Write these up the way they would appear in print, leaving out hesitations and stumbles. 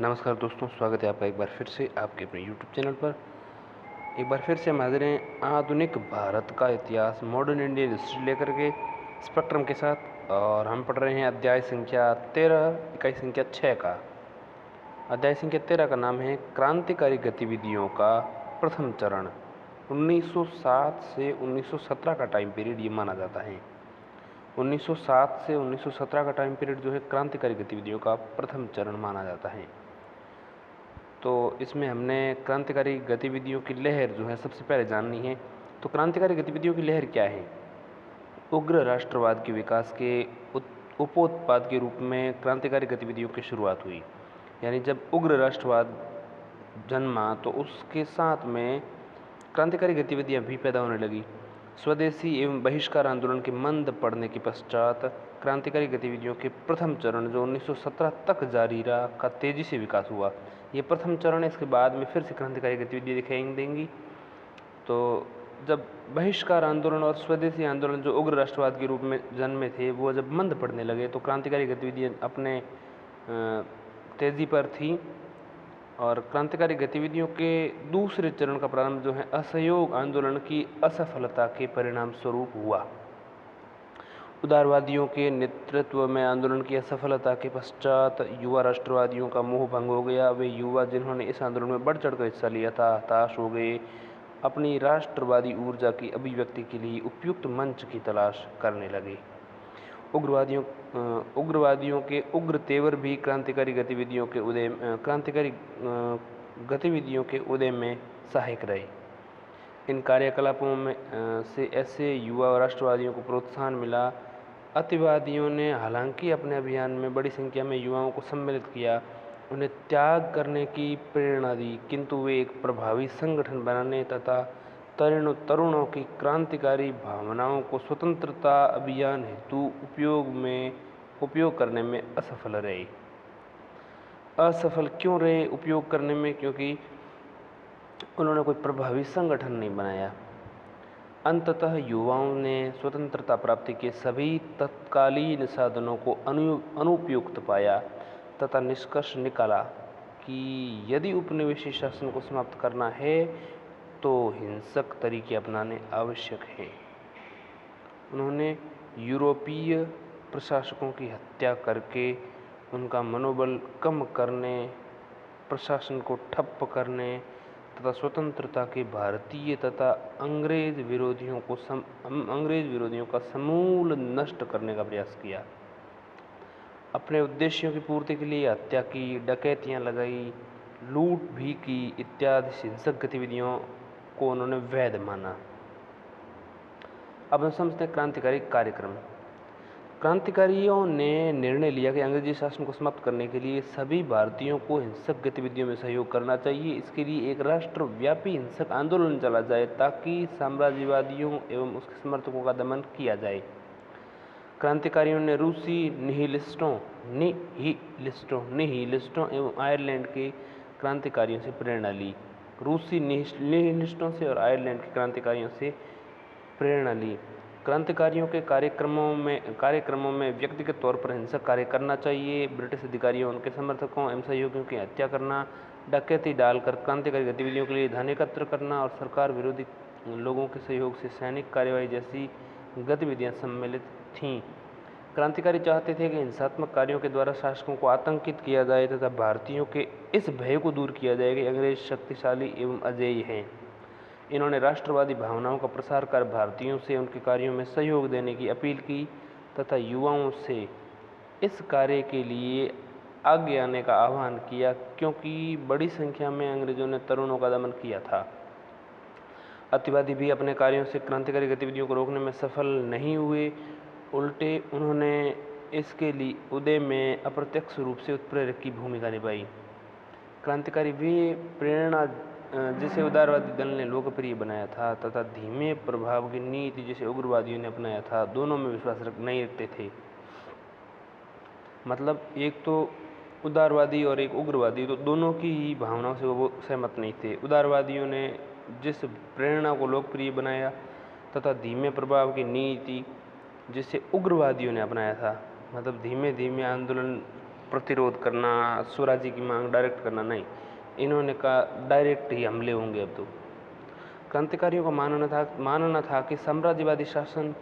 नमस्कार दोस्तों, स्वागत है आपका एक बार फिर से आपके अपने यूट्यूब चैनल पर। एक बार फिर से हम हाजिर हैं आधुनिक भारत का इतिहास मॉडर्न इंडियन हिस्ट्री लेकर के स्पेक्ट्रम के साथ। और हम पढ़ रहे हैं अध्याय संख्या 13, इकाई संख्या 6 का। अध्याय संख्या 13 का नाम है क्रांतिकारी गतिविधियों का प्रथम चरण। 1907 से 1917 का टाइम पीरियड ये माना जाता है। 1907 से 1917 का टाइम पीरियड जो है क्रांतिकारी गतिविधियों का प्रथम चरण माना जाता है। तो इसमें हमने क्रांतिकारी गतिविधियों की लहर जो है सबसे पहले जाननी है। तो क्रांतिकारी गतिविधियों की लहर क्या है? उग्र राष्ट्रवाद के विकास के उपोत्पाद के रूप में क्रांतिकारी गतिविधियों की शुरुआत हुई। यानी जब उग्र राष्ट्रवाद जन्मा तो उसके साथ में क्रांतिकारी गतिविधियां भी पैदा होने लगी। स्वदेशी एवं बहिष्कार आंदोलन के मंद पड़ने के पश्चात क्रांतिकारी गतिविधियों के प्रथम चरण जो 1917 तक जारी रहा का तेजी से विकास हुआ। ये प्रथम चरण है, इसके बाद में फिर से क्रांतिकारी गतिविधियाँ दिखाई देंगी। तो जब बहिष्कार आंदोलन और स्वदेशी आंदोलन जो उग्र राष्ट्रवाद के रूप में जन्मे थे वो जब मंद पड़ने लगे तो क्रांतिकारी गतिविधियाँ अपने तेज़ी पर थी। और क्रांतिकारी गतिविधियों के दूसरे चरण का प्रारंभ जो है असहयोग आंदोलन की असफलता के परिणाम स्वरूप हुआ। उदारवादियों के नेतृत्व में आंदोलन की असफलता के पश्चात युवा राष्ट्रवादियों का मोह भंग हो गया। वे युवा जिन्होंने इस आंदोलन में बढ़ चढ़कर हिस्सा लिया था हताश हो गए, अपनी राष्ट्रवादी ऊर्जा की अभिव्यक्ति के लिए उपयुक्त मंच की तलाश करने लगे। उग्रवादियों के उग्र तेवर भी क्रांतिकारी गतिविधियों के उदय में सहायक रहे। इन कार्यकलापों में से ऐसे युवा राष्ट्रवादियों को प्रोत्साहन मिला। अतिवादियों ने हालांकि अपने अभियान में बड़ी संख्या में युवाओं को सम्मिलित किया, उन्हें त्याग करने की प्रेरणा दी, किंतु वे एक प्रभावी संगठन बनाने तथा तरुणों की क्रांतिकारी भावनाओं को स्वतंत्रता अभियान हेतु उपयोग करने में असफल रहे। असफल क्यों रहे उपयोग करने में? क्योंकि उन्होंने कोई प्रभावी संगठन नहीं बनाया। अंततः युवाओं ने स्वतंत्रता प्राप्ति के सभी तत्कालीन साधनों को अनुपयुक्त पाया तथा निष्कर्ष निकाला कि यदि उपनिवेशी शासन को समाप्त करना है तो हिंसक तरीके अपनाने आवश्यक हैं। उन्होंने यूरोपीय प्रशासकों की हत्या करके उनका मनोबल कम करने, प्रशासन को ठप्प करने तथा स्वतंत्रता के भारतीय तथा अंग्रेज विरोधियों का समूल नष्ट करने का प्रयास किया। अपने उद्देश्यों की पूर्ति के लिए हत्या की, डकैतियां लगाई, लूट भी की इत्यादि हिंसक गतिविधियों को उन्होंने वैध माना। अब हम समझते हैं क्रांतिकारी कार्यक्रम। क्रांतिकारियों ने निर्णय लिया कि अंग्रेजी शासन को समाप्त करने के लिए सभी भारतीयों को हिंसक गतिविधियों में सहयोग करना चाहिए। इसके लिए एक राष्ट्रव्यापी हिंसक आंदोलन चला जाए ताकि साम्राज्यवादियों एवं उसके समर्थकों का दमन किया जाए। क्रांतिकारियों ने रूसी निहिलिस्टों एवं आयरलैंड के क्रांतिकारियों से प्रेरणा ली। रूसी निहिलिस्टों से और आयरलैंड के क्रांतिकारियों से प्रेरणा ली। क्रांतिकारियों के कार्यक्रमों में व्यक्तिगत तौर पर हिंसक कार्य करना चाहिए, ब्रिटिश अधिकारियों, उनके समर्थकों एवं सहयोगियों की हत्या करना, डकैती डालकर क्रांतिकारी गतिविधियों के लिए धन एकत्र करना और सरकार विरोधी लोगों के सहयोग से सैनिक कार्यवाही जैसी गतिविधियां सम्मिलित थीं। क्रांतिकारी चाहते थे कि हिंसात्मक कार्यों के द्वारा शासकों को आतंकित किया जाए तथा भारतीयों के इस भय को दूर किया जाए कि अंग्रेज शक्तिशाली एवं अजेय हैं। इन्होंने राष्ट्रवादी भावनाओं का प्रसार कर भारतीयों से उनके कार्यों में सहयोग देने की अपील की तथा युवाओं से इस कार्य के लिए आगे आने का आह्वान किया, क्योंकि बड़ी संख्या में अंग्रेजों ने तरुणों का दमन किया था। अतिवादी भी अपने कार्यों से क्रांतिकारी गतिविधियों को रोकने में सफल नहीं हुए, उल्टे उन्होंने इसके लिए उदय में अप्रत्यक्ष रूप से उत्प्रेरक की भूमिका निभाई। क्रांतिकारी वे प्रेरणा जिसे उदारवादी दल ने लोकप्रिय बनाया था तथा धीमे प्रभाव की नीति जिसे उग्रवादियों ने अपनाया था, दोनों में विश्वास नहीं रखते थे। मतलब एक तो उदारवादी और एक उग्रवादी, तो दोनों की ही भावनाओं से वो सहमत नहीं थे। उदारवादियों ने जिस प्रेरणा को लोकप्रिय बनाया तथा धीमे प्रभाव की नीति जिसे उग्रवादियों ने अपनाया था, मतलब धीमे धीमे आंदोलन प्रतिरोध करना, स्वराज्य की मांग डायरेक्ट करना नहीं, इन्होंने कहा डायरेक्ट ही हमले होंगे अब तो। क्रांतिकारियों का मानना था कि साम्राज्यवादी शासन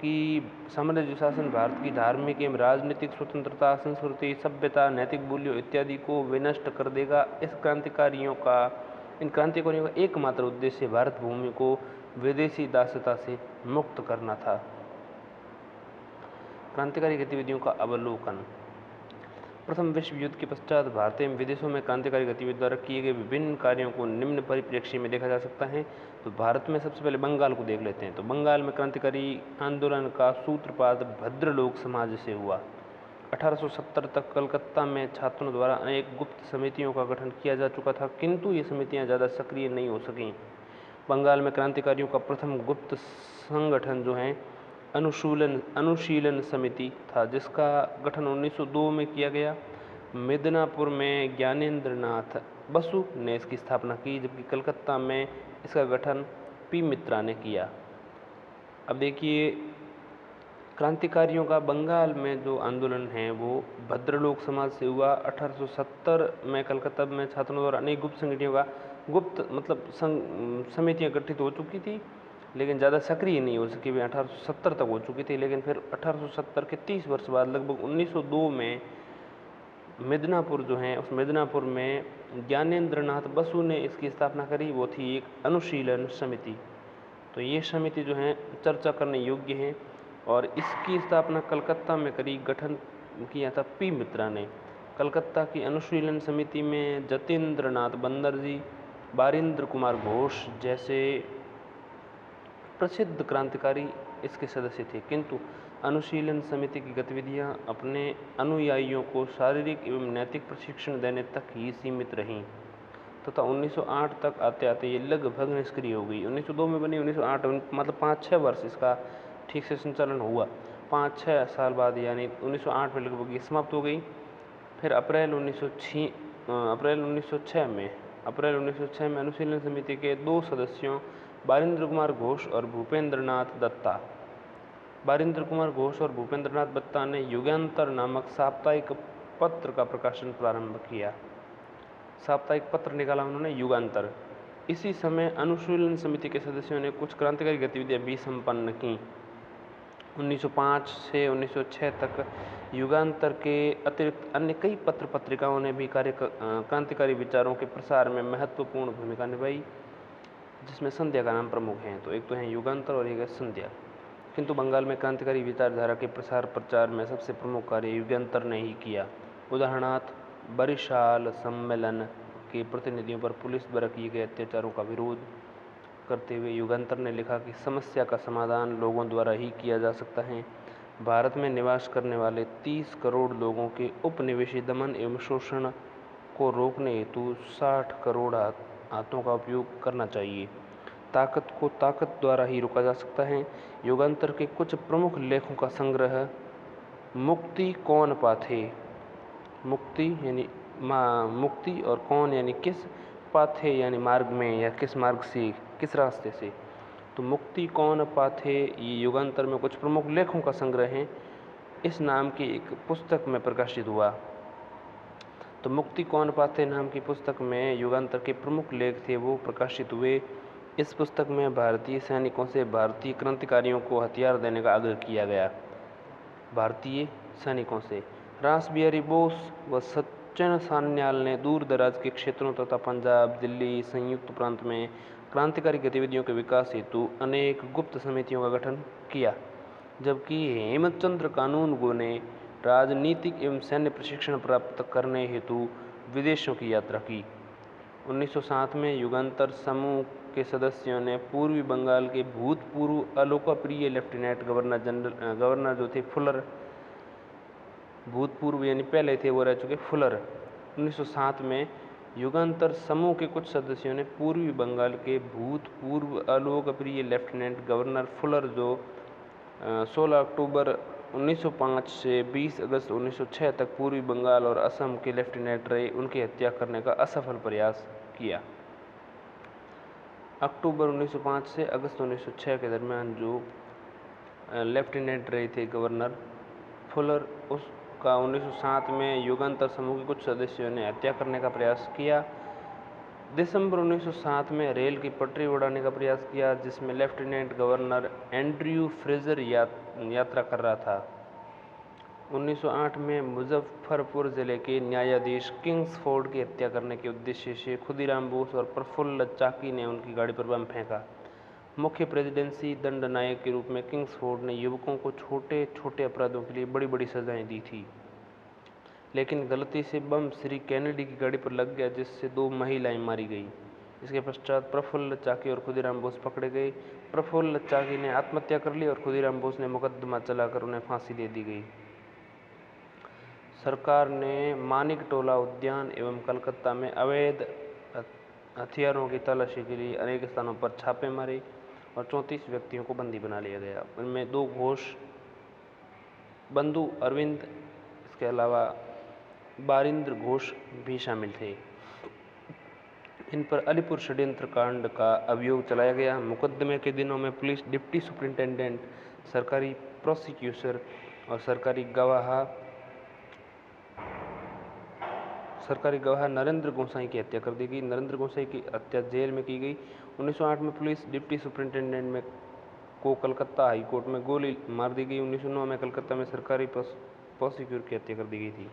भारत की धार्मिक एवं राजनीतिक स्वतंत्रता, संस्कृति, सभ्यता, नैतिक मूल्यों इत्यादि को विनष्ट कर देगा। इन क्रांतिकारियों का एकमात्र उद्देश्य भारत भूमि को विदेशी दासता से मुक्त करना था। क्रांतिकारी गतिविधियों का अवलोकन। प्रथम विश्व युद्ध के पश्चात भारत एवं विदेशों में क्रांतिकारी गतिविधियों द्वारा किए गए विभिन्न कार्यों को निम्न परिप्रेक्ष्य में देखा जा सकता है। तो भारत में सबसे पहले बंगाल को देख लेते हैं। तो बंगाल में क्रांतिकारी आंदोलन का सूत्रपात भद्रलोक समाज से हुआ। 1870 तक कलकत्ता में छात्रों द्वारा अनेक गुप्त समितियों का गठन किया जा चुका था, किंतु ये समितियां ज़्यादा सक्रिय नहीं हो सकीं। बंगाल में क्रांतिकारियों का प्रथम गुप्त संगठन जो है अनुशीलन समिति था, जिसका गठन 1902 में किया गया। मिदनापुर में ज्ञानेंद्र नाथ बसु ने इसकी स्थापना की, जबकि कलकत्ता में इसका गठन पी मित्रा ने किया। अब देखिए, क्रांतिकारियों का बंगाल में जो आंदोलन है वो भद्रलोक समाज से हुआ। 1870 में कलकत्ता में छात्रों द्वारा अनेक समितियां गठित हो चुकी थी, लेकिन ज़्यादा सक्रिय नहीं हो सकी। वे 1870 तक हो चुकी थी, लेकिन फिर 1870 के 30 वर्ष बाद लगभग 1902 में मिदनापुर जो है, उस मिदनापुर में ज्ञानेंद्र नाथ बसु ने इसकी स्थापना करी। वो थी एक अनुशीलन समिति। तो ये समिति जो है चर्चा करने योग्य है, और इसकी स्थापना कलकत्ता में करी, गठन किया था पी मित्रा ने। कलकत्ता की अनुशीलन समिति में जतेंद्र नाथ बंदरजी, बारिंद्र कुमार घोष जैसे प्रसिद्ध क्रांतिकारी इसके सदस्य थे, किंतु अनुशीलन समिति की गतिविधियां अपने अनुयायियों को शारीरिक एवं नैतिक प्रशिक्षण देने तक ही सीमित रहीं तथा 1908 तक आते आते ये लगभग निष्क्रिय हो गई। 1902 में बनी, 1908 मतलब 5-6 वर्ष इसका ठीक से संचालन हुआ। 5-6 साल बाद यानी 1908 में लगभग ये समाप्त हो गई। फिर अप्रैल 1906 में अनुशीलन समिति के 2 सदस्यों बारिंद्र कुमार घोष और भूपेंद्र नाथ दत्ता ने युगांतर नामक साप्ताहिक पत्र का प्रकाशन प्रारंभ किया। साप्ताहिक पत्र निकाला उन्होंने, युगांतर। इसी समय अनुशीलन समिति के सदस्यों ने कुछ क्रांतिकारी गतिविधियां भी संपन्न की। 1905 से 1906 तक युगांतर के अतिरिक्त अन्य कई पत्र पत्रिकाओं ने भी क्रांतिकारी विचारों के प्रसार में महत्वपूर्ण भूमिका निभाई, जिसमें संध्या का नाम प्रमुख है। तो एक तो है युगांतर और एक है संध्या। किंतु बंगाल में क्रांतिकारी विचारधारा के प्रसार प्रचार में सबसे प्रमुख कार्य युगांतर ने ही किया। उदाहरणार्थ, बरिशाल सम्मेलन के प्रतिनिधियों पर पुलिस द्वारा किए गए अत्याचारों का विरोध करते हुए युगांतर ने लिखा कि समस्या का समाधान लोगों द्वारा ही किया जा सकता है। भारत में निवास करने वाले 30 करोड़ लोगों के उपनिवेशी दमन एवं शोषण को रोकने हेतु 60 करोड़ हाथों का उपयोग करना चाहिए। ताकत को ताकत द्वारा ही रोका जा सकता है। युगांतर के कुछ प्रमुख लेखों का संग्रह मुक्ति कौन पाथे, मुक्ति यानी मुक्ति और कौन यानी किस, पाथे यानी मार्ग में या किस मार्ग से, किस रास्ते से। तो मुक्ति कौन पाथे ये युगांतर में कुछ प्रमुख लेखों का संग्रह है। इस नाम की एक पुस्तक में प्रकाशित हुआ। तो मुक्ति कौन पाथे नाम की पुस्तक में युगांतर के प्रमुख लेख थे, वो प्रकाशित हुए। इस पुस्तक में भारतीय सैनिकों से भारतीय क्रांतिकारियों को हथियार देने का आग्रह किया गया। भारतीय सैनिकों से रास बिहारी बोस व सचिन सान्याल ने दूर दराज के क्षेत्रों तथा पंजाब, दिल्ली, संयुक्त प्रांत में क्रांतिकारी गतिविधियों के विकास हेतु अनेक गुप्त समितियों का गठन किया, जबकि हेमचंद्र कानूनगो ने राजनीतिक एवं सैन्य प्रशिक्षण प्राप्त करने हेतु विदेशों की यात्रा की। 1907 में युगांतर समूह के सदस्यों ने पूर्वी बंगाल के भूतपूर्व अलोकप्रिय लेफ्टिनेंट गवर्नर जो थे फुलर, भूतपूर्व यानी पहले थे वो रह चुके फुलर। 1907 में युगांतर समूह के कुछ सदस्यों ने पूर्वी बंगाल के भूतपूर्व अलोकप्रिय लेफ्टिनेंट गवर्नर फुलर, जो 16 अक्टूबर 1905 से 20 अगस्त 1906 तक पूर्वी बंगाल और असम के लेफ्टिनेंट रहे, उनकी हत्या करने का असफल प्रयास किया। अक्टूबर 1905 से अगस्त 1906 के दरमियान जो लेफ्टिनेंट रहे थे गवर्नर फुलर, का 1907 में युगांतर समूह के कुछ सदस्यों ने हत्या करने का प्रयास किया। दिसंबर 1907 में रेल की पटरी उड़ाने का प्रयास किया, जिसमें लेफ्टिनेंट गवर्नर एंड्रयू फ्रेजर यात्रा कर रहा था। 1908 में मुजफ्फरपुर जिले के न्यायाधीश किंग्सफोर्ड की हत्या करने के उद्देश्य से खुदीराम बोस और प्रफुल्ल चाकी ने उनकी गाड़ी पर बम फेंका। मुख्य प्रेसिडेंसी दंडनायक के रूप में किंग्सफोर्ड ने युवकों को छोटे छोटे अपराधों के लिए बड़ी बड़ी सजाएं दी थी, लेकिन गलती से बम श्री कैनेडी की गाड़ी पर लग गया, जिससे 2 महिलाएं मारी गई। इसके पश्चात प्रफुल्ल चाकी और खुदीराम बोस पकड़े गए। प्रफुल्ल चाकी ने आत्महत्या कर ली और खुदीराम बोस ने मुकदमा चलाकर उन्हें फांसी दे दी गई। सरकार ने मानिकटोला उद्यान एवं कलकत्ता में अवैध हथियारों की तलाशी के लिए अनेक स्थानों पर छापे मारे और 34 व्यक्तियों को बंदी बना लिया गया। उनमें 2 घोष, बंधु अरविंद, इसके अलावा बारिंद्र घोष भी शामिल थे। इन पर अलीपुर षड्यंत्र कांड का अभियोग चलाया गया। मुकदमे के दिनों में पुलिस डिप्टी सुपरिंटेंडेंट, सरकारी प्रोसिक्यूटर और सरकारी गवाह नरेंद्र गोसाई की हत्या कर दी गई। नरेंद्र गोसाई की हत्या जेल में की गई। 1908 में पुलिस डिप्टी सुपरिंटेंडेंट में को कलकत्ता हाई कोर्ट में गोली मार दी गई। 1909 में कलकत्ता में सरकारी प्रोसिक्यूटर की हत्या कर दी गई थी।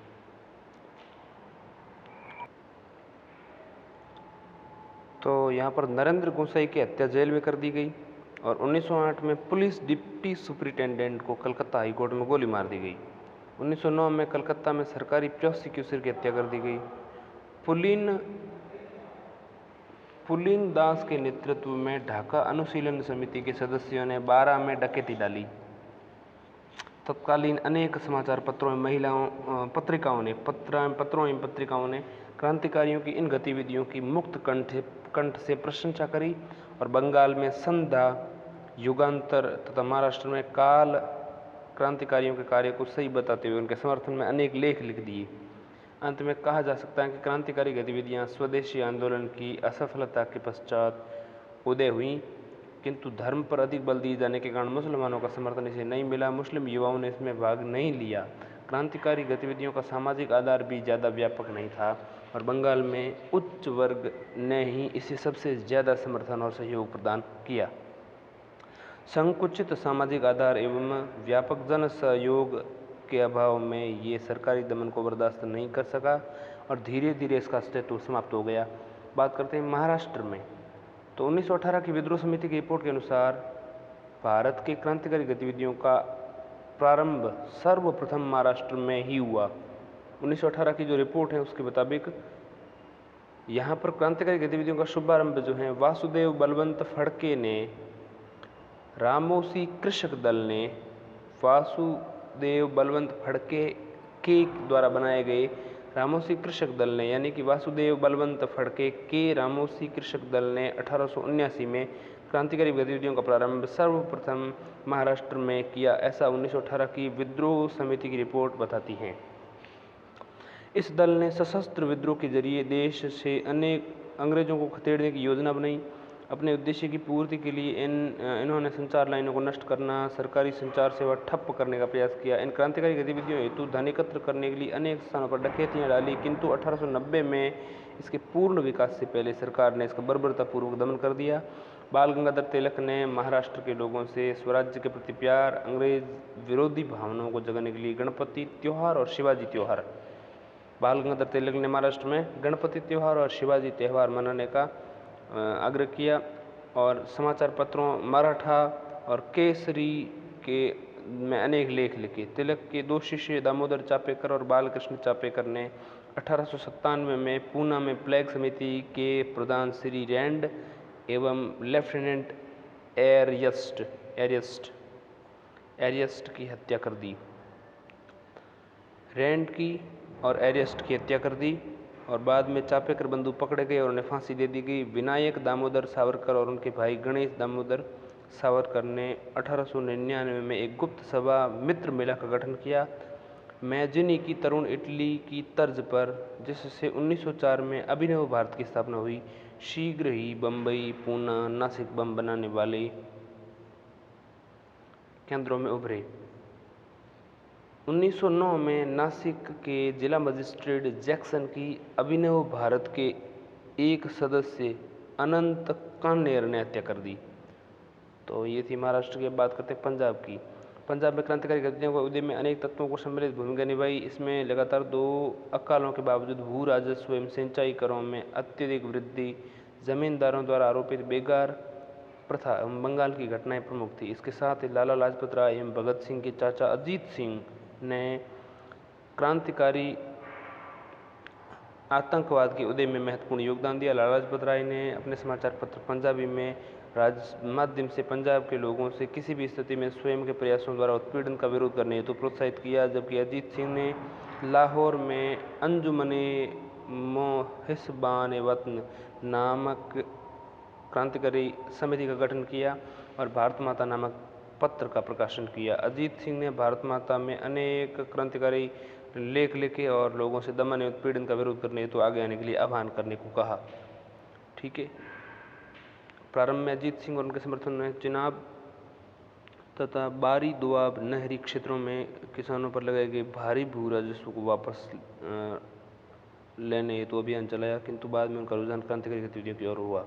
तो यहाँ पर नरेंद्र गोसाई की हत्या जेल में कर दी गई और 1908 में पुलिस डिप्टी सुपरिंटेंडेंट को कलकत्ता हाई कोर्ट में गोली मार दी गई। 1909 में कलकत्ता में सरकारी प्रोसिक्यूटर की हत्या कर दी गई। पुलिन दास के नेतृत्व में ढाका अनुशीलन समिति के सदस्यों ने 12 में डकैती डाली। तत्कालीन अनेक समाचार पत्रों एवं पत्रिकाओं ने क्रांतिकारियों की इन गतिविधियों की मुक्त कंठ से प्रशंसा करी और बंगाल में संध्या, युगांतर तथा महाराष्ट्र में काल क्रांतिकारियों के कार्य को सही बताते हुए उनके समर्थन में अनेक लेख लिख दिए। अंत में कहा जा सकता है कि क्रांतिकारी गतिविधियां स्वदेशी आंदोलन की असफलता के पश्चात उदय हुई, किंतु धर्म पर अधिक बल दिए जाने के कारण मुसलमानों का समर्थन इसे नहीं मिला। मुस्लिम युवाओं ने इसमें भाग नहीं लिया। क्रांतिकारी गतिविधियों का सामाजिक आधार भी ज़्यादा व्यापक नहीं था और बंगाल में उच्च वर्ग ने ही इसे सबसे ज़्यादा समर्थन और सहयोग प्रदान किया। संकुचित सामाजिक आधार एवं व्यापक जन सहयोग के अभाव में ये सरकारी दमन को बर्दाश्त नहीं कर सका और धीरे धीरे इसका अस्तित्व समाप्त हो गया। बात करते हैं महाराष्ट्र में, तो 1918 की विद्रोह समिति की रिपोर्ट के अनुसार भारत की क्रांतिकारी गतिविधियों का प्रारंभ सर्वप्रथम महाराष्ट्र में ही हुआ। 1918 की जो रिपोर्ट है उसके मुताबिक यहाँ पर क्रांतिकारी गतिविधियों का शुभारंभ जो है वासुदेव बलवंत फड़के ने, रामोसी कृषक दल ने, वासुदेव बलवंत फड़के के द्वारा बनाए गए रामोसी कृषक दल ने, यानी कि वासुदेव बलवंत फड़के के रामोसी कृषक दल ने 1879 में क्रांतिकारी गतिविधियों का प्रारंभ सर्वप्रथम महाराष्ट्र में किया, ऐसा 1918 की विद्रोह समिति की रिपोर्ट बताती है। इस दल ने सशस्त्र विद्रोह के जरिए देश से अनेक अंग्रेजों को खदेड़ने की योजना बनाई। अपने उद्देश्य की पूर्ति के लिए इन्होंने संचार लाइनों को नष्ट करना, सरकारी संचार सेवा ठप्प करने का प्रयास किया। इन क्रांतिकारी गतिविधियों हेतु धन एकत्र करने के लिए अनेक स्थानों पर डकैतियां डाली, किंतु 1890 में इसके पूर्ण विकास से पहले सरकार ने इसका बर्बरतापूर्वक दमन कर दिया। बाल गंगाधर तिलक ने महाराष्ट्र के लोगों से स्वराज्य के प्रति प्यार, अंग्रेज विरोधी भावनाओं को जगाने के लिए गणपति त्यौहार और शिवाजी त्यौहार, बाल गंगाधर तिलक ने महाराष्ट्र में गणपति त्यौहार और शिवाजी त्यौहार मनाने का आग्रह किया और समाचार पत्रों मराठा और केसरी के में अनेक लेख लिखे। तिलक के 2 शिष्य दामोदर चापेकर और बालकृष्ण चापेकर ने 1897 में पूना में प्लेग समिति के प्रधान श्री रैंड एवं लेफ्टिनेंट एरियस्ट की हत्या कर दी। रैंड की और एरियस्ट की हत्या कर दी और बाद में चापेकर बंधु पकड़े गए और उन्हें फांसी दे दी गई। विनायक दामोदर सावरकर और उनके भाई गणेश दामोदर सावरकर ने 1899 में एक गुप्त सभा मित्र मेला का गठन किया, मैजिनी की तरुण इटली की तर्ज पर, जिससे 1904 में अभिनव भारत की स्थापना हुई। शीघ्र ही बम्बई, पूना, नासिक बम बनाने वाले केंद्रों में उभरे। 1909 में नासिक के जिला मजिस्ट्रेट जैक्सन की अभिनव भारत के एक सदस्य अनंत कान्नेर ने हत्या कर दी। तो ये थी महाराष्ट्र की। अब बात करते हैं पंजाब की। पंजाब में क्रांतिकारी गतिविधियों के उदय में अनेक तत्वों को सम्मिलित भूमिका निभाई। इसमें लगातार 2 अकालों के बावजूद भू राजस्व एवं सिंचाई करों में अत्यधिक वृद्धि, जमींदारों द्वारा आरोपित बेगार प्रथा एवं बंगाल की घटनाएं प्रमुख थी। इसके साथ ही लाला लाजपत राय एवं भगत सिंह के चाचा अजीत सिंह ने क्रांतिकारी आतंकवाद के उदय में महत्वपूर्ण योगदान दिया। लाला लाजपत राय ने अपने समाचार पत्र पंजाबी में माध्यम से पंजाब के लोगों से किसी भी स्थिति में स्वयं के प्रयासों द्वारा उत्पीड़न का विरोध करने हेतु प्रोत्साहित किया, जबकि अजीत सिंह ने लाहौर में अंजुमने मोहिसबान वतन नामक क्रांतिकारी समिति का गठन किया और भारत माता नामक पत्र का प्रकाशन किया। अजीत सिंह ने भारत माता में अनेक क्रांतिकारी लेख लिखे और लोगों से दमन एवं उत्पीड़न का विरोध करने हेतु आगे आने के लिए आह्वान करने को कहा। ठीक है। प्रारंभ में अजीत सिंह और उनके समर्थन में चिनाब तथा बारी दुआब नहरी क्षेत्रों में किसानों पर लगाए गए भारी भू राजस्व को वापस लेने हेतु अभियान चलाया, किंतु बाद में उनका रुझान क्रांतिकारी गतिविधियों की ओर हुआ।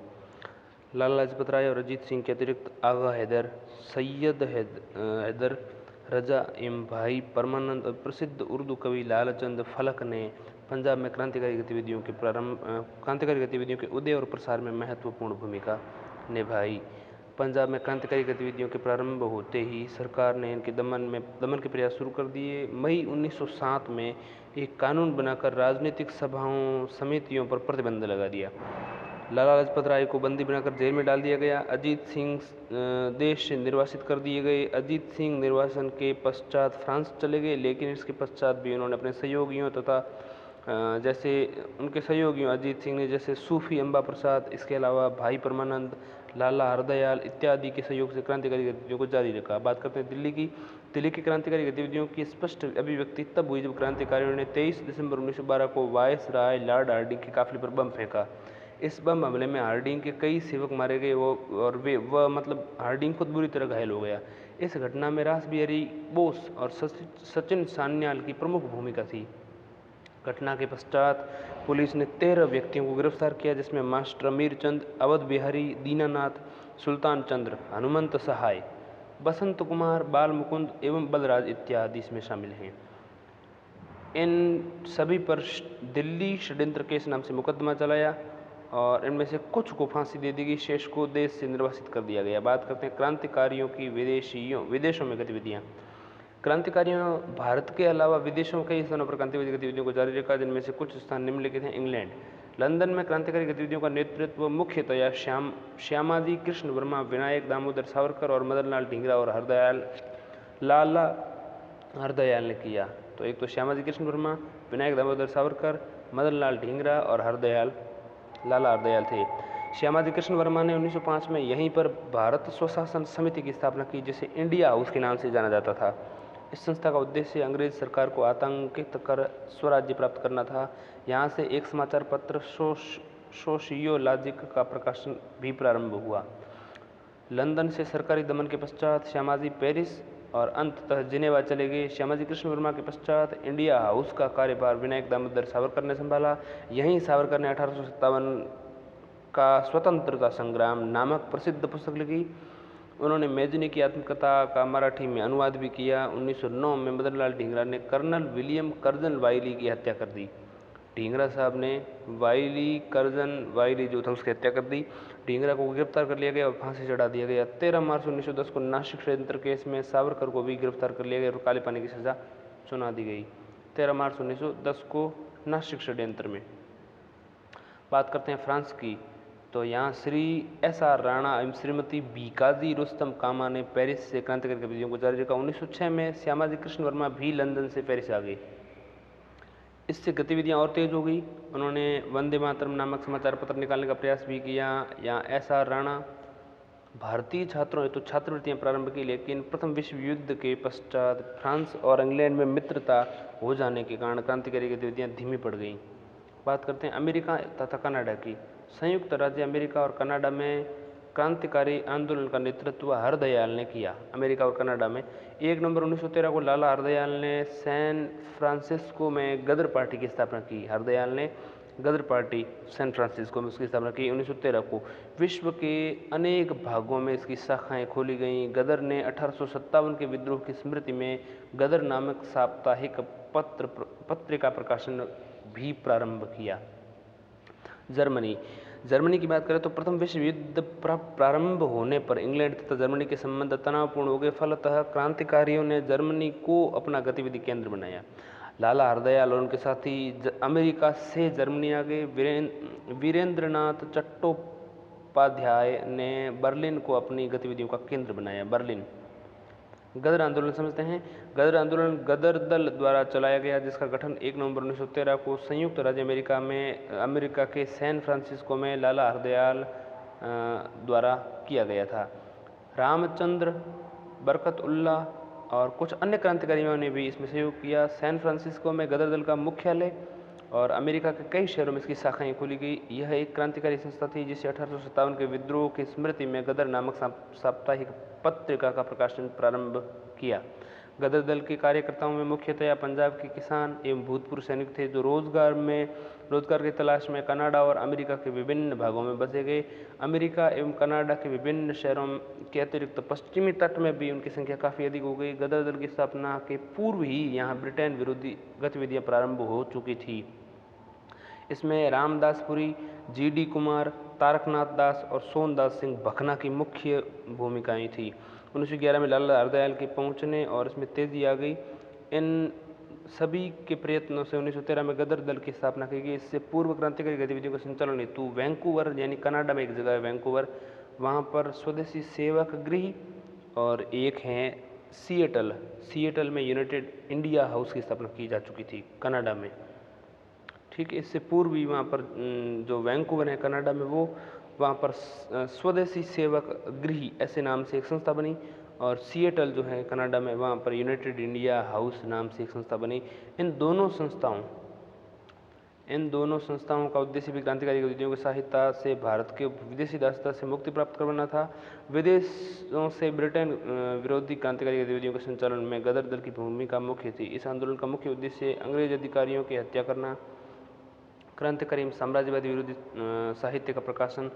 लाला लाजपत राय और अजीत सिंह के अतिरिक्त आगा हैदर, सैयद हैदर रजा एवं भाई परमानंद और प्रसिद्ध उर्दू कवि लालचंद फलक ने पंजाब में क्रांतिकारी गतिविधियों के उदय और प्रसार में महत्वपूर्ण भूमिका निभाई। पंजाब में क्रांतिकारी गतिविधियों के प्रारंभ होते ही सरकार ने इनके दमन के प्रयास शुरू कर दिए। मई 1907 में एक कानून बनाकर राजनीतिक सभाओं समितियों पर प्रतिबंध लगा दिया। लाला लाजपत राय को बंदी बनाकर जेल में डाल दिया गया। अजीत सिंह देश से निर्वासित कर दिए गए। अजीत सिंह निर्वासन के पश्चात फ्रांस चले गए, लेकिन इसके पश्चात भी उन्होंने अपने सहयोगियों तथा जैसे उनके सहयोगियों अजीत सिंह ने जैसे सूफी अम्बा प्रसाद, इसके अलावा भाई परमानंद, लाला हरदयाल इत्यादि के सहयोग से क्रांतिकारी गतिविधियों को जारी रखा। बात करते हैं दिल्ली की। दिल्ली की क्रांतिकारी गतिविधियों की स्पष्ट अभिव्यक्ति तब हुई जब क्रांतिकारियों ने 23 दिसंबर 1912 को वायस राय लॉर्ड हार्डिंग के काफिले पर बम फेंका। इस बम हमले में हार्डिंग के कई सेवक मारे गए वह मतलब हार्डिंग खुद बुरी तरह घायल हो गया। इस घटना में रासबिहारी बोस और सचिन सान्याल की प्रमुख भूमिका थी। घटना के पश्चात पुलिस ने 13 व्यक्तियों को गिरफ्तार किया, जिसमें मास्टर अमीर चंद, अवध बिहारी, दीनानाथ, सुल्तान चंद्र, हनुमंत सहाय, बसंत कुमार, बाल मुकुंद एवं बलराज इत्यादि इसमें शामिल हैं। इन सभी पर दिल्ली षड्यंत्र केस नाम से मुकदमा चलाया और इनमें से कुछ को फांसी दे दी गई, शेष को देश से निर्वासित कर दिया गया। बात करते हैं क्रांतिकारियों की विदेशों में गतिविधियाँ। क्रांतिकारियों भारत के अलावा विदेशों में कई स्थानों पर क्रांतिकारी गतिविधियों को जारी रखा, जिनमें से कुछ स्थान निम्नलिखित हैं। इंग्लैंड। लंदन में क्रांतिकारी गतिविधियों का नेतृत्व मुख्यतया श्यामाजी कृष्ण वर्मा, विनायक दामोदर सावरकर और मदनलाल ढींगरा और लाला हरदयाल ने किया। तो एक तो श्यामाजी कृष्ण वर्मा, विनायक दामोदर सावरकर, मदनलाल ढींगरा और लाला हरदयाल थे। श्यामाजी कृष्ण वर्मा ने 1905 में यहीं पर भारत स्वशासन समिति की स्थापना की, जिसे इंडिया हाउस के नाम से जाना जाता था। इस संस्था का उद्देश्य अंग्रेज सरकार को आतंकित कर स्वराज्य प्राप्त करना था। यहाँ से एक समाचार पत्र सोशियोलॉजिक का प्रकाशन भी प्रारंभ हुआ। लंदन से सरकारी दमन के पश्चात श्यामाजी पेरिस और अंततः जिनेवा चले गए। श्यामाजी कृष्ण वर्मा के पश्चात इंडिया हाउस का कार्यभार विनायक दामोदर सावरकर ने संभाला। यहीं सावरकर ने 1857 का स्वतंत्रता संग्राम नामक प्रसिद्ध पुस्तक लिखी। उन्होंने मेजनी की आत्मकथा का मराठी में अनुवाद भी किया। 1909 में मदनलाल ढींगरा ने कर्नल विलियम कर्जन वाइली की हत्या कर दी। ढींगरा साहब ने कर्जन वाइली जो था उसकी हत्या कर दी। ढींगरा को गिरफ्तार कर लिया गया और फांसी चढ़ा दिया गया। 13 मार्च 1910 को नासिक षड्यंत्र केस में सावरकर को भी गिरफ्तार कर लिया गया और काले पानी की सजा सुना दी गई। 13 मार्च 1910 को नासिक षड्यंत्र में। बात करते हैं फ्रांस की। तो यहाँ श्री SR राणा एवं श्रीमती बीकाजी रुस्तम कामा ने पेरिस से क्रांतिकारी गतिविधियों को जारी रखा। 1906 में श्यामाजी कृष्ण वर्मा भी लंदन से पेरिस आ गए। इससे गतिविधियाँ और तेज हो गई। उन्होंने वंदे मातरम नामक समाचार पत्र निकालने का प्रयास भी किया। यहाँ SR राणा भारतीय छात्रों हेतु छात्रवृत्तियाँ प्रारंभ की, लेकिन प्रथम विश्व युद्ध के पश्चात फ्रांस और इंग्लैंड में मित्रता हो जाने के कारण क्रांतिकारी गतिविधियाँ धीमी पड़ गईं। बात करते हैं अमेरिका तथा कनाडा की। संयुक्त राज्य अमेरिका और कनाडा में क्रांतिकारी आंदोलन का नेतृत्व हरदयाल ने किया। अमेरिका और कनाडा में 1 नवंबर 1913 को लाला हरदयाल ने सैन फ्रांसिस्को में गदर पार्टी की स्थापना की। हरदयाल ने गदर पार्टी सैन फ्रांसिस्को में उसकी स्थापना की 1913 को। विश्व के अनेक भागों में इसकी शाखाएं खोली गईं। गदर ने 1857 के विद्रोह की स्मृति में गदर नामक साप्ताहिक पत्रिका प्रकाशन भी प्रारंभ किया। जर्मनी की बात करें तो प्रथम विश्व युद्ध प्रारंभ होने पर इंग्लैंड तथा जर्मनी के संबंध तनावपूर्ण हो गए। फलतः क्रांतिकारियों ने जर्मनी को अपना गतिविधि केंद्र बनाया। लाला हरदयाल और उनके साथी अमेरिका से जर्मनी आ गए। वीरेंद्रनाथ चट्टोपाध्याय ने बर्लिन को अपनी गतिविधियों का केंद्र बनाया। बर्लिन। गदर आंदोलन समझते हैं। गदर आंदोलन गदर दल द्वारा चलाया गया, जिसका गठन 1 नवंबर 1913 को संयुक्त राज्य अमेरिका के सैन फ्रांसिस्को में लाला हरदयाल द्वारा किया गया था। रामचंद्र, बरकतउल्ला और कुछ अन्य क्रांतिकारियों ने भी इसमें सहयोग किया। सैन फ्रांसिस्को में गदर दल का मुख्यालय और अमेरिका के कई शहरों में इसकी शाखाएं खोली गई। यह एक क्रांतिकारी संस्था थी जिसे 1857 के विद्रोह की स्मृति में गदर नामक साप्ताहिक पत्रिका का प्रकाशन प्रारंभ किया। गदर दल के कार्यकर्ताओं में मुख्यतया पंजाब के किसान एवं भूतपूर्व सैनिक थे, जो रोजगार की तलाश में कनाडा और अमेरिका के विभिन्न भागों में बसे गए। अमेरिका एवं कनाडा के विभिन्न शहरों के अतिरिक्त पश्चिमी तट में भी उनकी संख्या काफ़ी अधिक हो गई। गदर दल की स्थापना के पूर्व ही यहाँ ब्रिटेन विरोधी गतिविधियाँ प्रारंभ हो चुकी थी। इसमें रामदासपुरी, जी.डी. कुमार, तारकनाथ दास और सोनदास सिंह भखना की मुख्य भूमिकाएं थीं। 1911 में लाला हरदयाल के पहुंचने और इसमें तेजी आ गई। इन सभी के प्रयत्नों से 1913 में गदर दल की स्थापना की गई। इससे पूर्व क्रांतिकारी गतिविधियों का संचालन हेतु वैंकूवर, यानी कनाडा में एक जगह है वैंकूवर, वहाँ पर स्वदेशी सेवक गृह, और एक है सिएटल में यूनाइटेड इंडिया हाउस की स्थापना की जा चुकी थी कनाडा में। ठीक है, इससे पूर्व भी वहाँ पर जो वैंकूवर है कनाडा में, वो वहाँ पर स्वदेशी सेवक गृह ऐसे नाम से एक संस्था बनी, और सिएटल जो है कनाडा में, वहाँ पर यूनाइटेड इंडिया हाउस नाम से एक संस्था बनी। इन दोनों संस्थाओं का उद्देश्य भी क्रांतिकारी गतिविधियों की सहायता से भारत के विदेशी दासता से मुक्ति प्राप्त करवाना था। विदेशों से ब्रिटेन विरोधी क्रांतिकारी गतिविधियों के संचालन में गदर दल की भूमिका मुख्य थी। इस आंदोलन का मुख्य उद्देश्य अंग्रेज अधिकारियों की हत्या करना, क्रांतिकारी साम्राज्यवादी विरोधी साहित्य का प्रकाशन,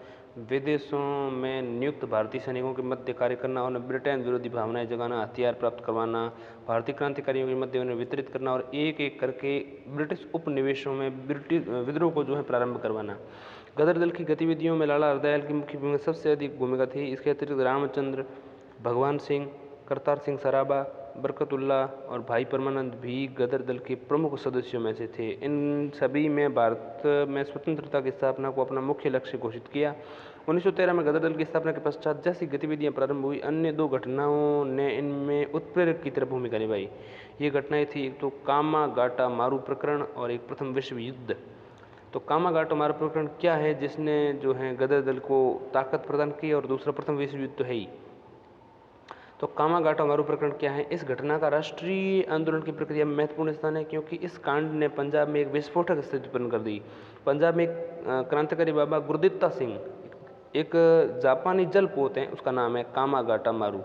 विदेशों में नियुक्त भारतीय सैनिकों के मध्य कार्य करना, उन्हें ब्रिटेन विरोधी भावनाएं जगाना, हथियार प्राप्त करवाना, भारतीय क्रांतिकारियों के मध्य उन्हें वितरित करना, और एक एक करके ब्रिटिश उपनिवेशों में ब्रिटिश विद्रोह को जो है प्रारंभ करवाना। गदर दल की गतिविधियों में लाला हरदयाल की मुख्य भूमिका सबसे अधिक भूमिका थी। इसके अतिरिक्त रामचंद्र, भगवान सिंह, करतार सिंह सराबा, बरकतउल्ला और भाई परमानंद भी गदर दल के प्रमुख सदस्यों में से थे। इन सभी में भारत में स्वतंत्रता की स्थापना को अपना मुख्य लक्ष्य घोषित किया। 1913 में गदर दल की स्थापना के पश्चात जैसी गतिविधियां प्रारंभ हुई, अन्य दो घटनाओं ने इनमें उत्प्रेरक की तरह भूमिका निभाई। ये घटनाएं थी, एक तो कामागाटा मारू प्रकरण और एक प्रथम विश्व युद्ध। तो कामागाटा मारू प्रकरण क्या है, जिसने जो है गदर दल को ताकत प्रदान की, और दूसरा प्रथम विश्व युद्ध तो है ही। तो कामागाटा मारू प्रकरण क्या है? इस घटना का राष्ट्रीय आंदोलन की प्रक्रिया में महत्वपूर्ण स्थान है, क्योंकि इस कांड ने पंजाब में एक विस्फोटक स्थिति उत्पन्न कर दी। पंजाब में एक क्रांतिकारी बाबा गुरदित्ता सिंह, एक जापानी जलपोत है, उसका नाम है कामागाटा मारू,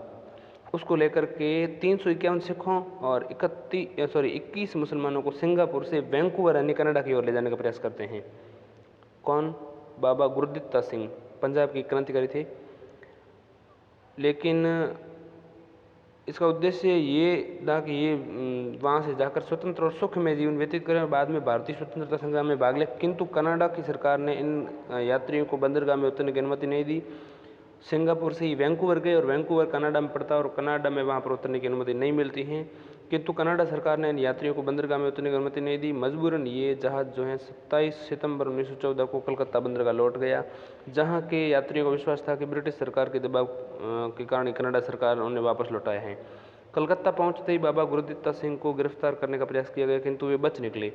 उसको लेकर के 351 सिखों और 21 मुसलमानों को सिंगापुर से वैंकूवर यानी कनाडा की ओर ले जाने का प्रयास करते हैं। कौन? बाबा गुरदित्ता सिंह पंजाब के क्रांतिकारी थे, लेकिन इसका उद्देश्य ये था कि ये वहाँ से जाकर स्वतंत्र और सुख में जीवन व्यतीत करें और बाद में भारतीय स्वतंत्रता संग्राम में भाग लें। किंतु कनाडा की सरकार ने इन यात्रियों को बंदरगाह में उतरने की अनुमति नहीं दी। सिंगापुर से ही वैंकूवर गए, और वैंकूवर कनाडा में पड़ता है, और कनाडा में वहाँ पर उतरने की अनुमति नहीं मिलती है। किंतु कनाडा सरकार ने इन यात्रियों को बंदरगाह में उतरने की अनुमति नहीं दी। मजबूरन ये जहाज़ जो है 27 सितंबर 1914 को कलकत्ता बंदरगाह लौट गया, जहाँ के यात्रियों को विश्वास था कि ब्रिटिश सरकार के दबाव के कारण कनाडा सरकार उन्हें वापस लौटाए हैं। कलकत्ता पहुँचते ही बाबा गुरदित्ता सिंह को गिरफ्तार करने का प्रयास किया गया, किंतु वे बच निकले।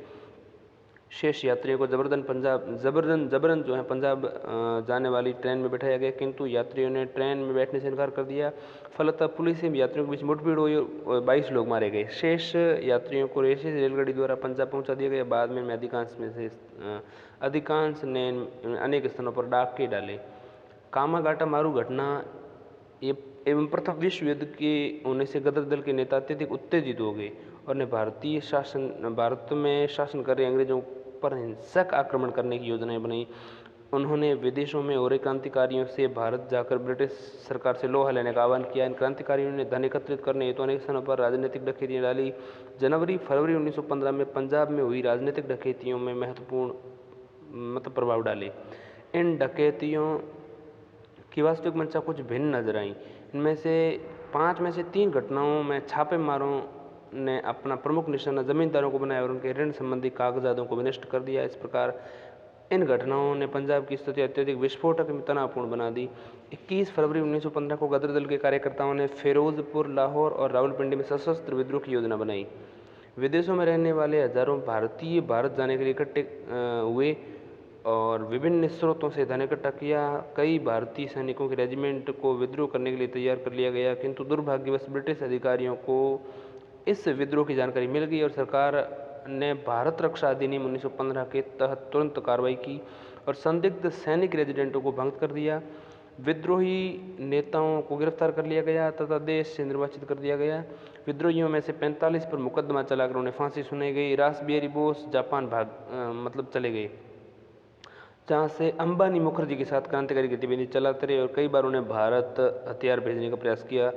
शेष यात्रियों को जबरन जो है पंजाब जाने वाली ट्रेन में बैठाया गया, किंतु यात्रियों ने ट्रेन में बैठने से इनकार कर दिया। फलतः पुलिस एवं यात्रियों के बीच मुठभेड़ हुई और 22 लोग मारे गए। शेष यात्रियों को रेलगाड़ी द्वारा पंजाब पहुंचा दिया गया। बाद में अधिकांश ने अनेक स्थानों पर डाके डाले। कामागाटा मारू घटना ये एवं प्रथम विश्व युद्ध के होने से गदर दल के नेता अत्यधिक उत्तेजित हो गए और ने भारत में शासन कर रहे अंग्रेजों पर हिंसक आक्रमण करने की योजनाएं बनाई। उन्होंने विदेशों में हो रहे क्रांतिकारियों से भारत जाकर ब्रिटिश सरकार से लोहा लेने का आह्वान किया। इन क्रांतिकारियों ने धन एकत्रित करने हेतु अनेक स्थानों पर राजनीतिक डकैतियां डाली। जनवरी फरवरी 1915 में पंजाब में हुई राजनीतिक डकैतियों में महत्वपूर्ण प्रभाव डाले। इन डकैतियों की वास्तविक मंशा कुछ भिन्न नजर आई। इनमें से 5 में से 3 घटनाओं में छापेमारों ने अपना प्रमुख निशाना जमींदारों को बनाया और उनके ऋण संबंधी कागजातों को विनष्ट कर दिया। इस प्रकार इन घटनाओं ने पंजाब की स्थिति अत्यधिक विस्फोटक एवं तनावपूर्ण बना दी। 21 फरवरी 1915 को गदर दल के कार्यकर्ताओं ने फिरोजपुर, लाहौर और रावलपिंडी में सशस्त्र विद्रोह की योजना बनाई। विदेशों में रहने वाले हजारों भारतीय भारत जाने के लिए इकट्ठे हुए और विभिन्न स्रोतों से धन इकट्ठा किया। कई भारतीय सैनिकों के रेजिमेंट को विद्रोह करने के लिए तैयार कर लिया गया, किंतु दुर्भाग्यवश ब्रिटिश अधिकारियों को इस विद्रोह की जानकारी मिल गई और सरकार ने भारत रक्षा अधिनियम 1915 के तहत तुरंत कार्रवाई की और संदिग्ध सैनिक रेजिडेंटों को भंग कर दिया। विद्रोही नेताओं को गिरफ्तार कर लिया गया तथा देश से निर्वाचित कर दिया गया। विद्रोहियों में से 45 पर मुकदमा चलाकर उन्हें फांसी सुनाई गई। रासबिहारी बोस जापान चले गए, जहाँ से अंबानी मुखर्जी के साथ क्रांतिकारी गतिविधि चलाते रहे और कई बार उन्हें भारत हथियार भेजने का प्रयास किया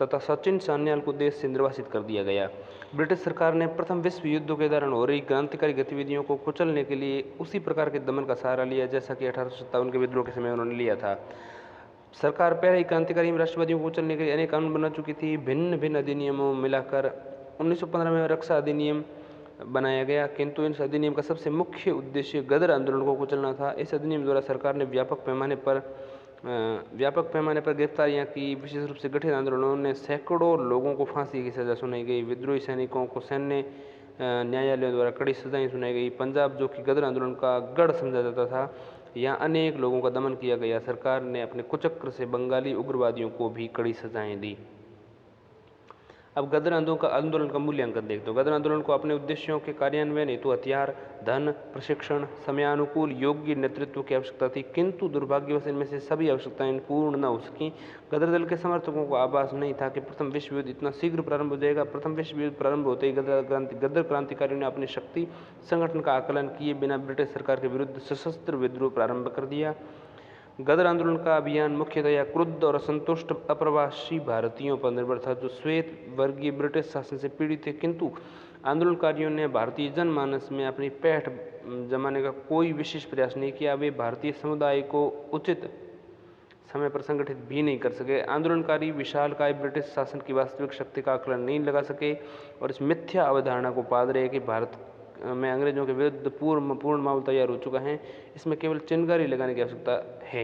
तथा सचिन सान्याल को देश से निर्वासित कर दिया गया। ब्रिटिश सरकार ने प्रथम विश्व युद्ध के दौरान हो रही क्रांतिकारी गतिविधियों को कुचलने के लिए उसी प्रकार के दमन का सहारा लिया जैसा कि 1857 के विद्रोह के समय उन्होंने लिया था। सरकार पहले ही क्रांतिकारी राष्ट्रवादियों को कुचलने के लिए अनेक कानून बना चुकी थी। भिन्न भिन्न अधिनियमों मिलाकर 1915 में रक्षा अधिनियम बनाया गया, किंतु इस अधिनियम का सबसे मुख्य उद्देश्य गदर आंदोलन को कुचलना था। इस अधिनियम द्वारा सरकार ने व्यापक पैमाने पर गिरफ्तारियां की। विशेष रूप से गठित आंदोलनों ने सैकड़ों लोगों को फांसी की सजा सुनाई गई। विद्रोही सैनिकों को सैन्य न्यायालयों द्वारा कड़ी सजाएं सुनाई गई। पंजाब, जो कि गदर आंदोलन का गढ़ समझा जाता था, यहाँ अनेक लोगों का दमन किया गया। सरकार ने अपने कुचक्र से बंगाली उग्रवादियों को भी कड़ी सजाएं दी। अब गदर आंदोलन का मूल्यांकन देखते हो। गदर आंदोलन को अपने उद्देश्यों के कार्यान्वयन हेतु हथियार, धन, प्रशिक्षण, समयानुकूल योग्य नेतृत्व की आवश्यकता थी, किंतु दुर्भाग्यवश इनमें से सभी आवश्यकताएं पूर्ण न हो सकी। गदर दल के समर्थकों को आभास नहीं था कि प्रथम विश्व युद्ध इतना शीघ्र प्रारंभ हो जाएगा। प्रथम विश्व युद्ध प्रारंभ होते ही गदर क्रांतिकारियों ने अपनी शक्ति संगठन का आकलन किए बिना ब्रिटिश सरकार के विरुद्ध सशस्त्र विद्रोह प्रारंभ कर दिया। गदर आंदोलन का अभियान मुख्यतया क्रुद्ध और असंतुष्ट अप्रवासी भारतीयों पर निर्भर था, जो श्वेत वर्गीय ब्रिटिश शासन से पीड़ित थे, किंतु आंदोलनकारियों ने भारतीय जनमानस में अपनी पैठ जमाने का कोई विशेष प्रयास नहीं किया। वे भारतीय समुदाय को उचित समय पर संगठित भी नहीं कर सके। आंदोलनकारी विशालकाय ब्रिटिश शासन की वास्तविक शक्ति का आकलन नहीं लगा सके और इस मिथ्या अवधारणा को पाल रहे कि भारत में अंग्रेजों के विरुद्ध पूर्ण माहौल तैयार हो चुका है, इसमें केवल चिनगारी लगाने की आवश्यकता है।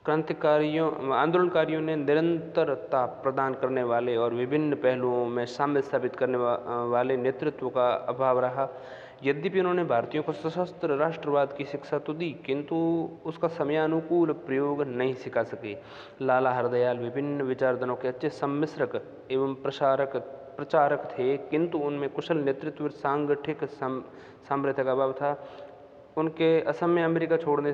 आंदोलनकारियों ने निरंतरता प्रदान करने वाले और विभिन्न पहलुओं में साम्य स्थापित करने वाले नेतृत्व का अभाव रहा। यद्यपि उन्होंने भारतीयों को सशस्त्र राष्ट्रवाद की शिक्षा तो दी, किंतु उसका समयानुकूल प्रयोग नहीं सिखा सके। लाला हरदयाल विभिन्न विचारधाराओं के अच्छे सम्मिश्रक एवं प्रचारक थे, किंतु उनमें कुशल नेतृत्व और सांगठिक सामर्थ्य का अभाव था। उनके असम में अमेरिका छोड़ने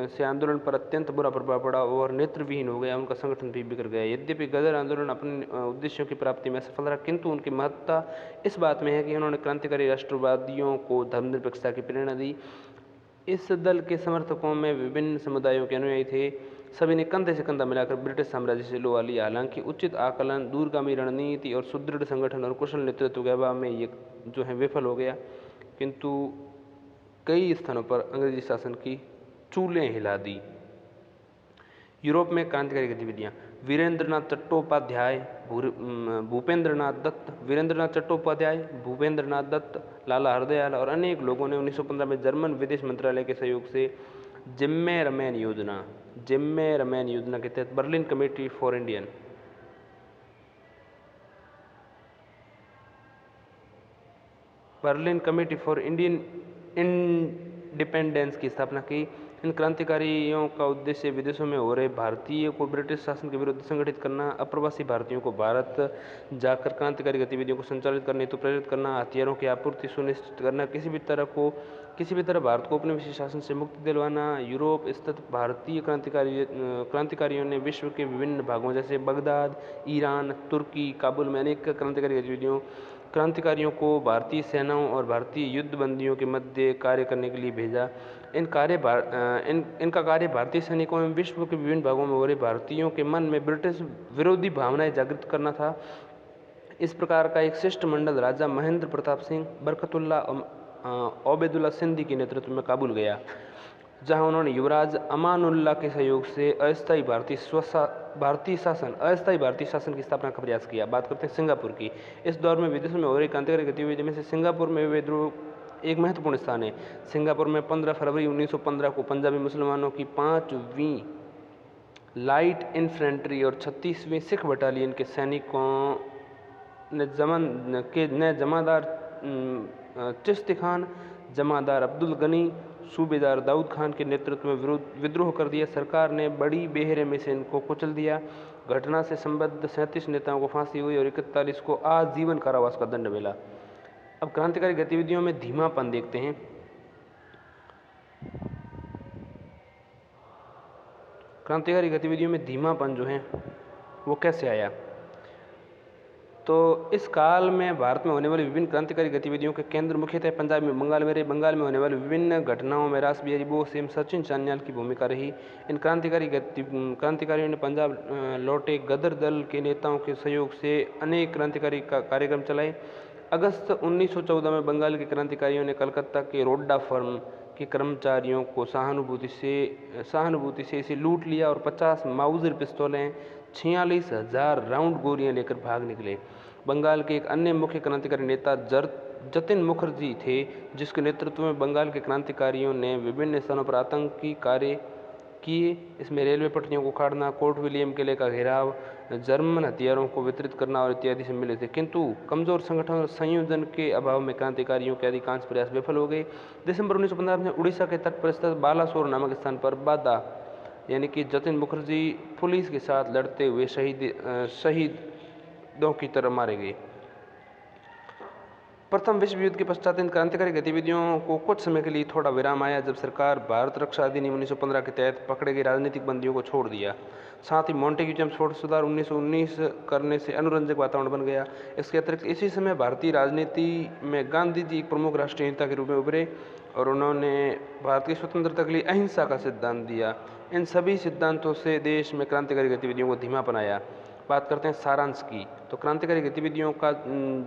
से आंदोलन पर अत्यंत बुरा प्रभाव पड़ा और नेतृविहीन हो गया, उनका संगठन भी बिगड़ गया। यद्यपि गदर आंदोलन अपने उद्देश्यों की प्राप्ति में सफल रहा, किंतु उनकी महत्ता इस बात में है कि उन्होंने क्रांतिकारी राष्ट्रवादियों को धर्मनिरपेक्षता की प्रेरणा दी। इस दल के समर्थकों में विभिन्न समुदायों के अनुयायी थे। सभी ने कंधे से कंधा मिलाकर ब्रिटिश साम्राज्य से लोहा लिया। हालांकि उचित आकलन, दूरगामी रणनीति और सुदृढ़ संगठन और कुशल नेतृत्व के अभाव में ये जो है विफल हो गया, किंतु कई स्थानों पर अंग्रेजी शासन की चूलें हिला दी। यूरोप में क्रांतिकारी गतिविधियां। वीरेंद्रनाथ चट्टोपाध्याय, भूपेंद्रनाथ दत्त, लाला हरदयाल और अनेक लोगों ने 1915 में जर्मन विदेश मंत्रालय के सहयोग से जिम्मेरमैन योजना के तहत Berlin committee for Indian independence की स्थापना की। इन क्रांतिकारियों का उद्देश्य विदेशों में हो रहे भारतीयों को ब्रिटिश शासन के विरुद्ध संगठित करना, अप्रवासी भारतीयों को भारत जाकर क्रांतिकारी गतिविधियों को संचालित करने हेतु प्रेरित करना, हथियारों की आपूर्ति सुनिश्चित करना, किसी भी तरह भारत को अपने विशेष शासन से मुक्ति दिलवाना। यूरोप स्थित भारतीय क्रांतिकारियों ने विश्व के विभिन्न भागों जैसे बगदाद, ईरान, तुर्की, काबुल में अनेक क्रांतिकारियों को भारतीय सेनाओं और भारतीय युद्धबंदियों के मध्य कार्य करने के लिए भेजा। इनका कार्य भारतीय सैनिकों एवं विश्व के विभिन्न भागों में हो रहे भारतीयों के मन में ब्रिटिश विरोधी भावनाएं जागृत करना था। इस प्रकार का एक शिष्टमंडल राजा महेंद्र प्रताप सिंह, बरकतुल्ला ओबेदुल्ला सिंधी के नेतृत्व में काबुल गया, जहां उन्होंने युवराज अमानुल्ला के सहयोग से अस्थायी भारतीय शासन की स्थापना का प्रयास किया। बात करते हैं सिंगापुर की। इस दौर में विदेशों में हो रही क्रांतिकारी गतिविधियों में से सिंगापुर में विद्रोह एक महत्वपूर्ण स्थान है। सिंगापुर में 15 फरवरी 1915 को पंजाबी मुसलमानों की 5वीं लाइट इन्फेंट्री और 36वीं सिख बटालियन के सैनिकों ने जमादार चिश्ती खान, जमादार अब्दुल गनी, सूबेदार दाऊद खान के नेतृत्व में विद्रोह कर दिया। सरकार ने बड़ी बेहरे में से इनको कुचल दिया। घटना से संबद्ध 37 नेताओं को फांसी हुई और 41 को आजीवन कारावास का दंड मिला। अब क्रांतिकारी गतिविधियों में धीमापन देखते हैं। क्रांतिकारी गतिविधियों में धीमापन जो है वो कैसे आया? तो इस काल में भारत में होने वाली विभिन्न क्रांतिकारी गतिविधियों के केंद्र मुख्यतः पंजाब में बंगाल में रहे। बंगाल में होने वाली विभिन्न घटनाओं में रास बिहारी बोस एवं सचिन चानियाल की भूमिका रही। इन क्रांतिकारियों ने पंजाब लौटे गदर दल के नेताओं के सहयोग से अनेक क्रांतिकारी कार्यक्रम चलाए। अगस्त 1914 में बंगाल के क्रांतिकारियों ने कलकत्ता के रोड्डा फर्म के कर्मचारियों को सहानुभूति से इसे लूट लिया और 50 माउजर पिस्तौलें, 46,000 राउंड गोलियां लेकर भाग निकले। बंगाल के एक अन्य मुख्य क्रांतिकारी नेता जतिन मुखर्जी थे, जिसके नेतृत्व में बंगाल के क्रांतिकारियों ने विभिन्न स्थानों पर आतंकी कार्य किए। इसमें रेलवे पटरियों को उखाड़ना, कोर्ट विलियम किले का घेराव, जर्मन हथियारों को वितरित करना और इत्यादि सम्मिलित थे। किंतु कमजोर संगठन और संयोजन के अभाव में क्रांतिकारियों के अधिकांश प्रयास विफल हो गए। दिसंबर 1915 में उड़ीसा के तट पर स्थित बालासोर नामक स्थान पर बादा यानी कि जतिन मुखर्जी पुलिस के साथ लड़ते हुए शहीदों की तरह मारे गए। प्रथम विश्व युद्ध के पश्चात इन क्रांतिकारी गतिविधियों को कुछ समय के लिए थोड़ा विराम आया, जब सरकार भारत रक्षा अधिनियम 1915 के तहत पकड़े गए राजनीतिक बंदियों को छोड़ दिया। साथ ही मॉन्टेग्यू जेम्स फोर्ड सुधार 1919 करने से अनुरंजक वातावरण बन गया। इसके अतिरिक्त इसी समय भारतीय राजनीति में गांधी जी एक प्रमुख राष्ट्रीय नेता के रूप में उभरे और उन्होंने भारत की स्वतंत्रता के लिए अहिंसा का सिद्धांत दिया। इन सभी सिद्धांतों से देश में क्रांतिकारी गतिविधियों को धीमापन आया। बात करते हैं सारांश की। तो क्रांतिकारी गतिविधियों का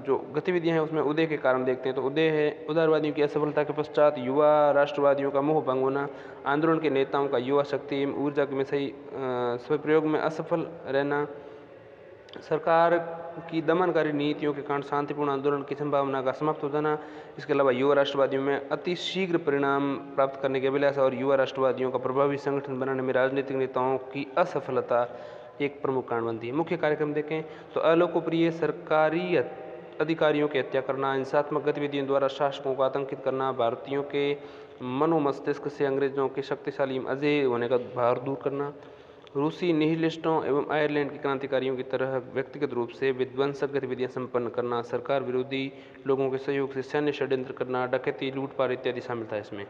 जो गतिविधियां हैं उसमें उदय के कारण देखते हैं। तो उदय है उदारवादियों की असफलता के पश्चात युवा राष्ट्रवादियों का मोह भंग होना, आंदोलन के नेताओं का युवा शक्ति एवं ऊर्जा में सही प्रयोग में असफल रहना, सरकार की दमनकारी नीतियों के कारण शांतिपूर्ण आंदोलन की संभावना का समाप्त हो जाना। इसके अलावा युवा राष्ट्रवादियों में अति शीघ्र परिणाम प्राप्त करने के अभिलाषा और युवा राष्ट्रवादियों का प्रभावी संगठन बनाने में राजनीतिक नेताओं की असफलता एक प्रमुख कारण बनती है। मुख्य कार्यक्रम देखें तो अलोकप्रिय सरकारी अधिकारियों की हत्या करना, हिंसात्मक गतिविधियों द्वारा शासकों को आतंकित करना, भारतीयों के मनोमस्तिष्क से अंग्रेजों के शक्तिशाली अजेय होने का भार दूर करना, रूसी निहिलिस्टों एवं आयरलैंड के क्रांतिकारियों की तरह व्यक्तिगत रूप से विध्वंसक गतिविधियां संपन्न करना, सरकार विरोधी लोगों के सहयोग से सैन्य षड्यंत्र करना, डकैती, लूटपाट इत्यादि शामिल था इसमें।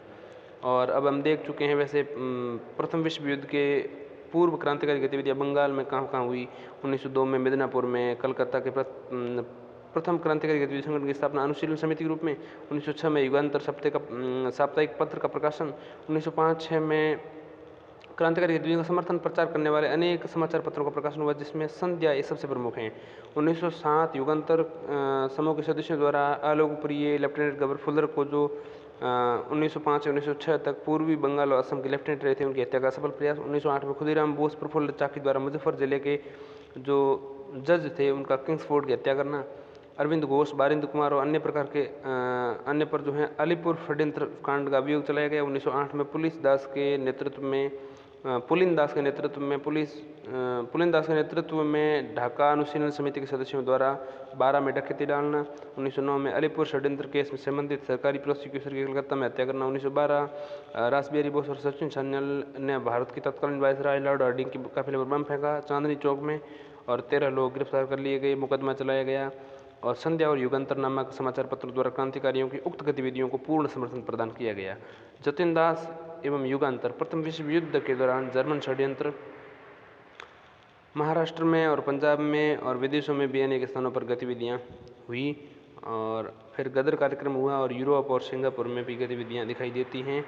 और अब हम देख चुके हैं वैसे प्रथम विश्व युद्ध के पूर्व क्रांतिकारी गतिविधियां बंगाल में कहाँ हुई। 1902 में मिदनापुर में, कलकत्ता के प्रथम क्रांतिकारी गतिविधि संगठन की स्थापना अनुशीलन समिति के रूप में, 1906 में युगांतर साप्ताहिक पत्र का प्रकाशन, 1905-06 में क्रांतिकारी गतिविधियों का समर्थन प्रचार करने वाले अनेक समाचार पत्रों का प्रकाशन हुआ, जिसमें संध्या ये सबसे प्रमुख हैं। 1907 युगांतर समूह के सदस्यों द्वारा अलोकप्रिय लेफ्टिनेंट गवर्नर फुलर को जो 1905 से 1906 तक पूर्वी बंगाल और असम के लेफ्टिनेंट रहे थे, उनकी हत्या का सफल प्रयास। 1908 में खुदीराम बोस प्रफुल्ल चाकी द्वारा मुजफ्फर जिले के जो जज थे उनका किंग्सफोर्ड की हत्या करना। अरविंद घोष, बारिंद कुमार और अन्य पर जो है अलीपुर षड्यंत्र कांड का अभियोग चलाया गया। 1908 में पुलिस दास के नेतृत्व में पुलिन दास के नेतृत्व में पुलिन दास के नेतृत्व में ढाका अनुशीलन समिति के सदस्यों द्वारा 12 में डकैती डालना, 1909 में अलीपुर षड्यंत्र केस में संबंधित सरकारी प्रोसिक्यूटर की कलकत्ता में हत्या करना, 1912 रासबिहारी बोस और सचिन सान्याल ने भारत की तत्कालीन वायसराय लॉर्ड हार्डिंग के काफिले पर बम फेंका चांदनी चौक में और 13 लोग गिरफ्तार कर लिए गए, मुकदमा चलाया गया। और संध्या और युगांतर नामक समाचार पत्र द्वारा क्रांतिकारियों की उक्त गतिविधियों को पूर्ण समर्थन प्रदान किया गया। जतिन दास एवं युगांतर। प्रथम विश्व युद्ध के दौरान जर्मन षड्यंत्र। महाराष्ट्र में और पंजाब में और विदेशों में भी अनेक स्थानों पर गतिविधियां हुई और फिर गदर कार्यक्रम हुआ और यूरोप और सिंगापुर में भी गतिविधियां दिखाई देती हैं।